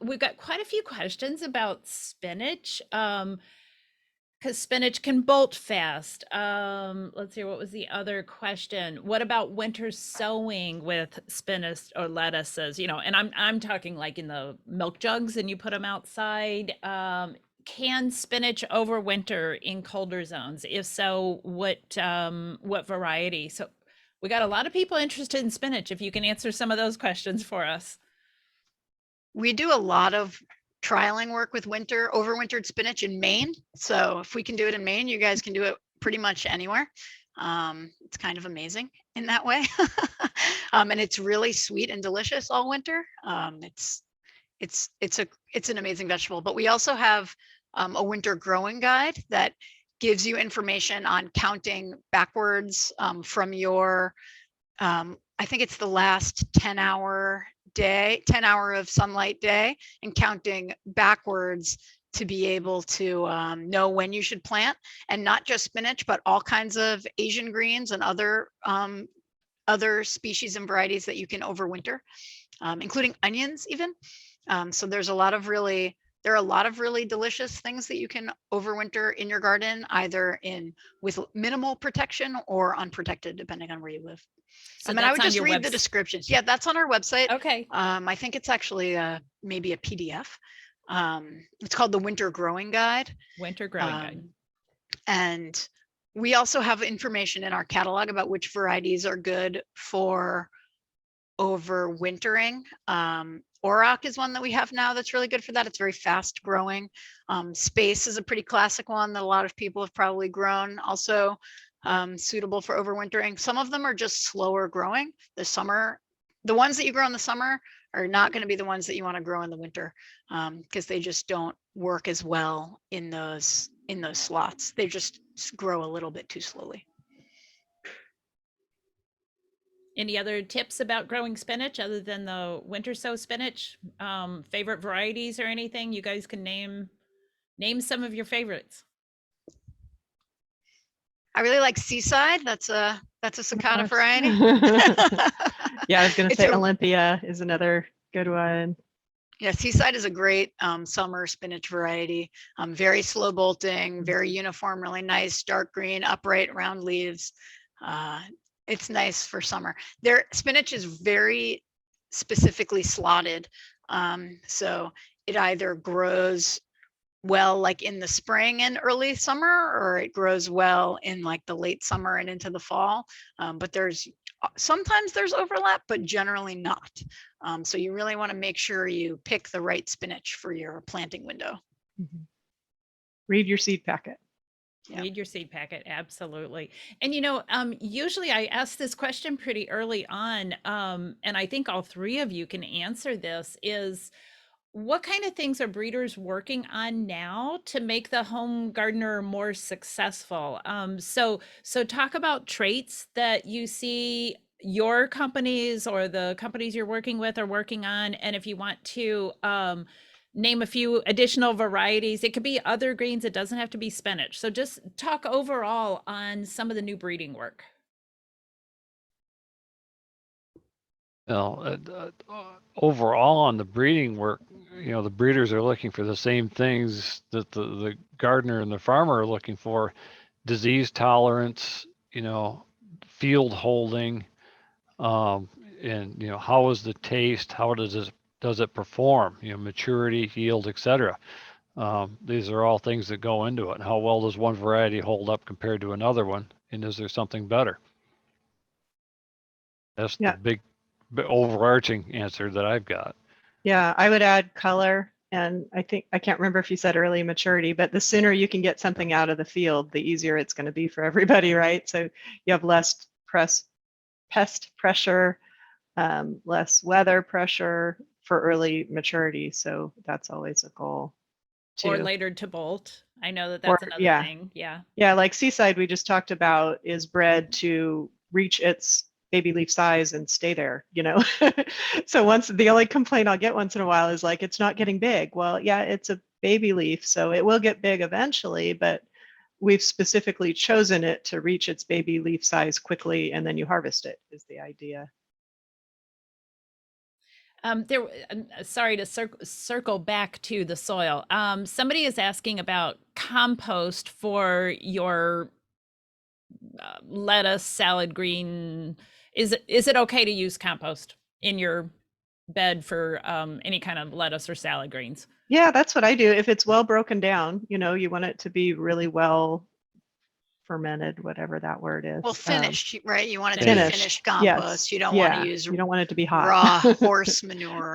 We've got quite a few questions about spinach. Because spinach can bolt fast. Let's see, what was the other question? What about winter sowing with spinach or lettuces? You know, and I'm talking like in the milk jugs and you put them outside. Can spinach overwinter in colder zones? If so, what variety? So we got a lot of people interested in spinach. If you can answer some of those questions for us. We do a lot of trialing work with overwintered spinach in Maine. So if we can do it in Maine, you guys can do it pretty much anywhere. It's kind of amazing in that way. And it's really sweet and delicious all winter. It's an amazing vegetable, but we also have a winter growing guide that gives you information on counting backwards from your, I think it's the last 10-hour of sunlight day, and counting backwards to be able to know when you should plant, and not just spinach, but all kinds of Asian greens and other species and varieties that you can overwinter, including onions even. So there are a lot of really delicious things that you can overwinter in your garden, either with minimal protection or unprotected, depending on where you live. So I would that's on just your read the descriptions. Yeah, that's on our website. Okay. I think it's actually maybe a PDF. It's called the Winter Growing Guide. Winter growing guide. And we also have information in our catalog about which varieties are good for overwintering. Auroch is one that we have now that's really good for that. It's very fast growing. Space is a pretty classic one that a lot of people have probably grown, also suitable for overwintering. Some of them are just slower growing. The ones that you grow in the summer are not going to be the ones that you want to grow in the winter, because they just don't work as well in those slots. They just grow a little bit too slowly. Any other tips about growing spinach other than the winter sow spinach? Favorite varieties or anything? You guys can name some of your favorites. I really like Seaside. That's a Sakata variety. Yeah, I was going to It's say Olympia is another good one. Yeah, Seaside is a great summer spinach variety. Very slow bolting, very uniform, really nice, dark green, upright, round leaves. It's nice for summer. Their spinach is very specifically slotted. So it either grows well like in the spring and early summer, or it grows well in like the late summer and into the fall. But there's sometimes there's overlap, but generally not. So you really want to make sure you pick the right spinach for your planting window. Read your seed packet. Yeah. Read your seed packet, absolutely. And usually I ask this question pretty early on, and I think all three of you can answer this, is what kind of things are breeders working on now to make the home gardener more successful? So talk about traits that you see your companies or the companies you're working with are working on, and if you want to name a few additional varieties, it could be other greens, it doesn't have to be spinach. So just talk overall on some of the new breeding work. Overall on the breeding work, the breeders are looking for the same things that the gardener and the farmer are looking for: disease tolerance, field holding, and how is the taste, how does it perform, maturity, yield, etc. These are all things that go into it. How well does one variety hold up compared to another one, and is there something better? That's the big overarching answer that I've got. Yeah, I would add color. And I can't remember if you said early maturity, but the sooner you can get something out of the field, the easier it's going to be for everybody, right? So you have less pest pressure, less weather pressure for early maturity. So that's always a goal too. Or later to bolt. I know that that's another thing. Yeah. Yeah, like Seaside we just talked about is bred to reach its baby leaf size and stay there, So the only complaint I'll get once in a while is like, it's not getting big. Well, yeah, it's a baby leaf, so it will get big eventually, but we've specifically chosen it to reach its baby leaf size quickly, and then you harvest it is the idea. Sorry to circle back to the soil. Somebody is asking about compost for your lettuce, salad green. Is it okay to use compost in your bed for any kind of lettuce or salad greens? Yeah, that's what I do. If it's well broken down, you want it to be really well fermented, whatever that word is. Well, finished, right? You want it to be finished compost. Yes. You don't want to use you don't want it to be hot. Raw horse manure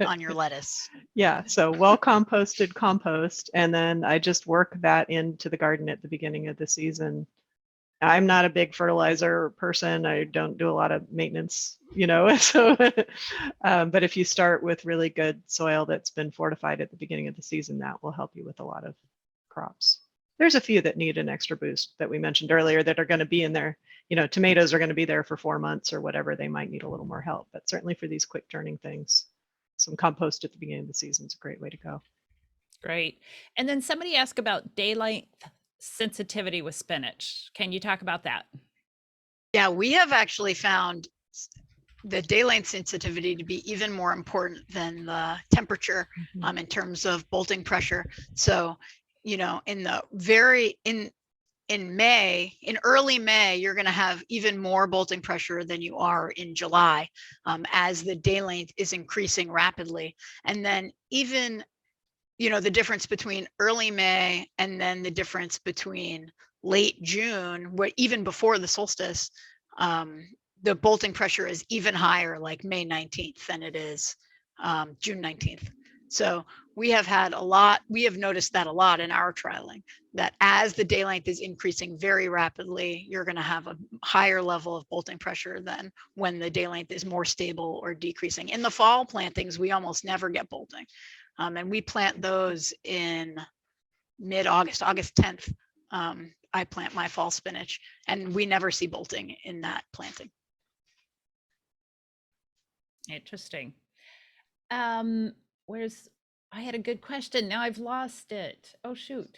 on your lettuce. Yeah, so well composted compost, and then I just work that into the garden at the beginning of the season. I'm not a big fertilizer person. I don't do a lot of maintenance, so but if you start with really good soil that's been fortified at the beginning of the season, that will help you with a lot of crops. There's a few that need an extra boost that we mentioned earlier that are going to be in there. Tomatoes are going to be there for 4 months or whatever. They might need a little more help, but certainly for these quick turning things, some compost at the beginning of the season is a great way to go. Great. And then somebody asked about daylight sensitivity with spinach. Can you talk about that? Yeah, we have actually found the daylight sensitivity to be even more important than the temperature in terms of bolting pressure. So, in early May, you're going to have even more bolting pressure than you are in July as the day length is increasing rapidly. And then even, the difference between early May and then the difference between late June, where even before the solstice, the bolting pressure is even higher, like May 19th than it is June 19th. So we have noticed that a lot in our trialing, that as the day length is increasing very rapidly, you're going to have a higher level of bolting pressure than when the day length is more stable or decreasing. In the fall plantings, we almost never get bolting. And we plant those in mid-August, August 10th. I plant my fall spinach, and we never see bolting in that planting. Interesting. I had a good question. Now I've lost it. Oh, shoot.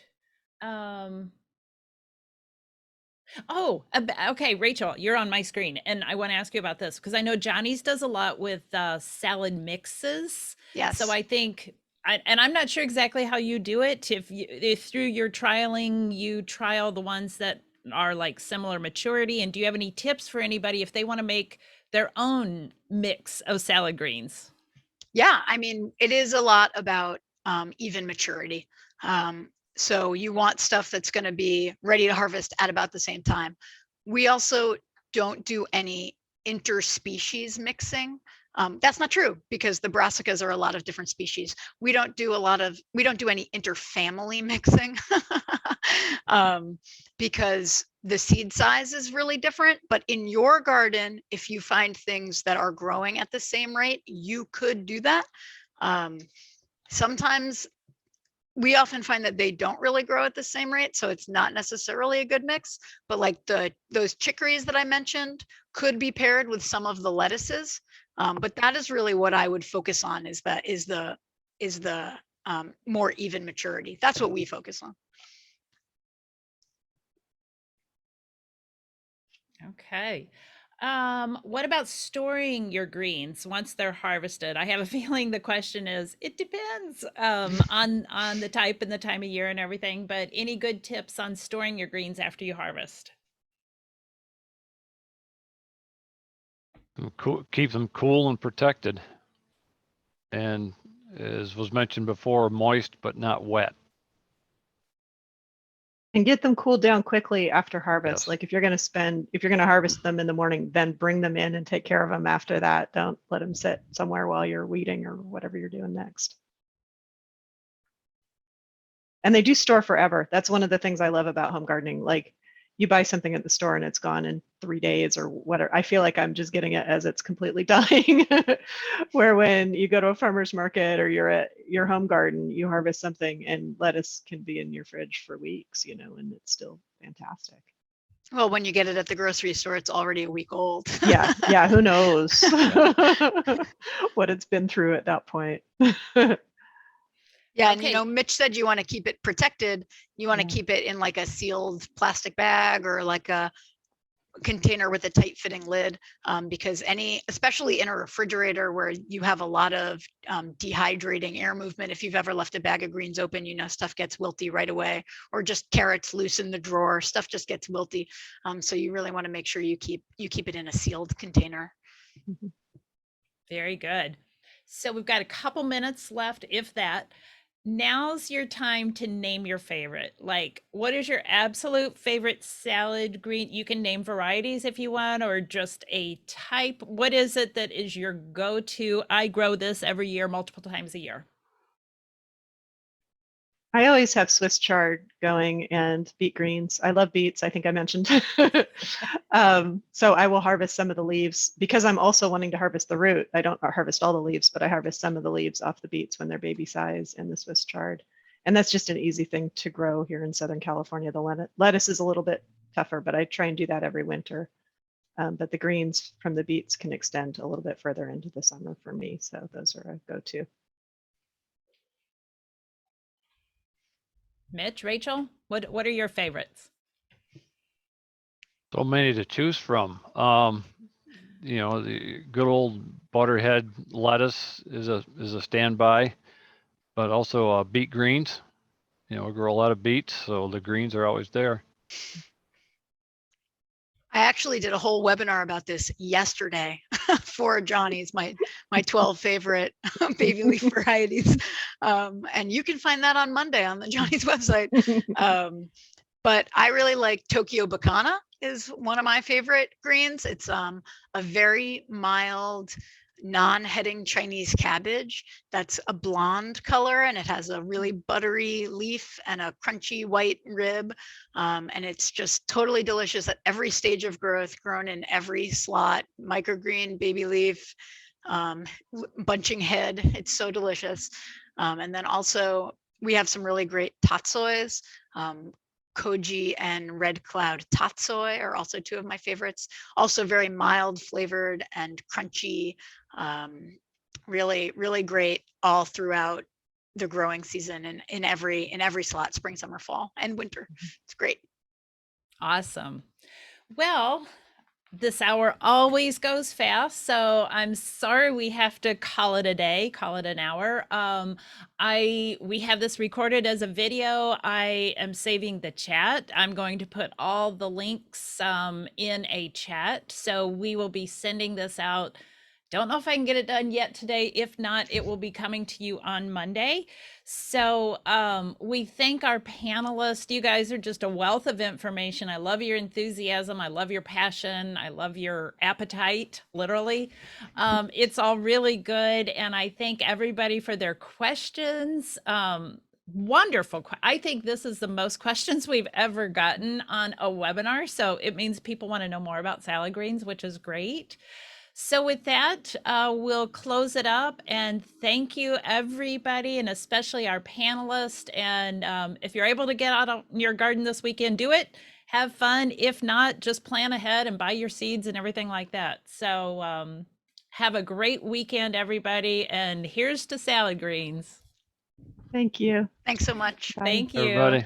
Oh, okay, Rachel, you're on my screen, and I want to ask you about this because I know Johnny's does a lot with salad mixes. So Yes. I think, and I'm not sure exactly how you do it. If through your trialing you trial the ones that are like similar maturity, and do you have any tips for anybody if they want to make their own mix of salad greens? Yeah, I mean, it is a lot about even maturity. So you want stuff that's going to be ready to harvest at about the same time. We also don't do any interspecies mixing. That's not true because the brassicas are a lot of different species. We don't do any interfamily mixing because the seed size is really different. But in your garden, if you find things that are growing at the same rate, you could do that. Sometimes we often find that they don't really grow at the same rate, so it's not necessarily a good mix. But like those chicories that I mentioned could be paired with some of the lettuces. But that is really what I would focus on is the more even maturity. That's what we focus on. Okay. What about storing your greens once they're harvested? I have a feeling the question is, it depends on the type and the time of year and everything, but any good tips on storing your greens after you harvest? Keep them cool and protected. And as was mentioned before, moist but not wet. And get them cooled down quickly after harvest. Yes. Like if you're going to harvest them in the morning, then bring them in and take care of them after that. Don't let them sit somewhere while you're weeding or whatever you're doing next. And they do store forever. That's one of the things I love about home gardening. Like you buy something at the store and it's gone in 3 days or whatever. I feel like I'm just getting it as it's completely dying. Where when you go to a farmer's market or you're at your home garden, you harvest something and lettuce can be in your fridge for weeks, and it's still fantastic. Well, when you get it at the grocery store, it's already a week old. Yeah, who knows what it's been through at that point. Yeah, Okay. and Mitch said you want to keep it protected. You want to keep it in like a sealed plastic bag or like a container with a tight fitting lid, because especially in a refrigerator where you have a lot of dehydrating air movement, if you've ever left a bag of greens open, stuff gets wilty right away, or just carrots loose in the drawer, stuff just gets wilty. So you really want to make sure you keep it in a sealed container. Very good. So we've got a couple minutes left, if that. Now's your time to name your favorite. Like, what is your absolute favorite salad green? You can name varieties if you want, or just a type. What is it that is your go-to? I grow this every year, multiple times a year. I always have Swiss chard going and beet greens. I love beets. I think I mentioned. So I will harvest some of the leaves because I'm also wanting to harvest the root. I don't harvest all the leaves, but I harvest some of the leaves off the beets when they're baby size and the Swiss chard. And that's just an easy thing to grow here in Southern California. The lettuce is a little bit tougher, but I try and do that every winter. But the greens from the beets can extend a little bit further into the summer for me. So those are a go-to. Mitch, Rachel, what are your favorites? So many to choose from. The good old butterhead lettuce is a standby, but also beet greens. We grow a lot of beets, so the greens are always there. I actually did a whole webinar about this yesterday for Johnny's, my 12 favorite baby leaf varieties. And you can find that on Monday on the Johnny's website. But I really like Tokyo Bacana is one of my favorite greens. It's a very mild, non-heading Chinese cabbage that's a blonde color, and it has a really buttery leaf and a crunchy white rib, and it's just totally delicious at every stage of growth, grown in every slot, microgreen, baby leaf, bunching head. It's so delicious. And then also we have some really great tatsois. Koji and Red Cloud Tatsoi are also two of my favorites. Also very mild flavored and crunchy. Really, really great all throughout the growing season and in every slot, spring, summer, fall, and winter. It's great. Awesome. Well, this hour always goes fast, so I'm sorry we have to call it a day, call it an hour. We have this recorded as a video. I am saving the chat. I'm going to put all the links in a chat, so we will be sending this out. Don't know if I can get it done yet today. If not, it will be coming to you on Monday. So we thank our panelists. You guys are just a wealth of information. I love your enthusiasm. I love your passion. I love your appetite, literally. It's all really good. And I thank everybody for their questions. Wonderful. I think this is the most questions we've ever gotten on a webinar. So it means people want to know more about salad greens, which is great. So with that, we'll close it up and thank you everybody, and especially our panelists. And if you're able to get out on your garden this weekend, do it. Have fun. If not, just plan ahead and buy your seeds and everything like that. So have a great weekend, everybody. And here's to salad greens. Thank you. Thanks so much. Bye. Thank you. Everybody.